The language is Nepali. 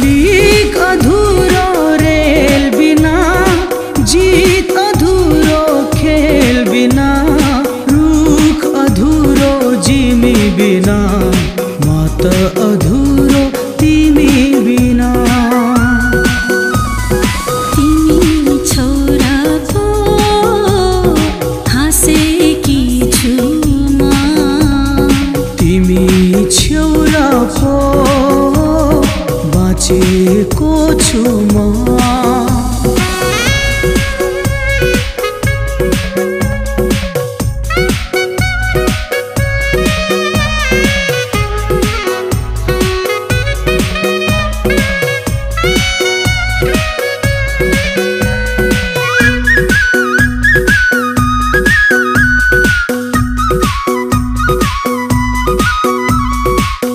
लीक अधूरो रेल बिना, जीत अधूरो खेल बिना, रूख अधूरो जिमी बिना, मात अधूरो तिमी बिना। तिमी छोरा पो हाँसेकी छु म, तिमी छोरा पो बाँचेको छु।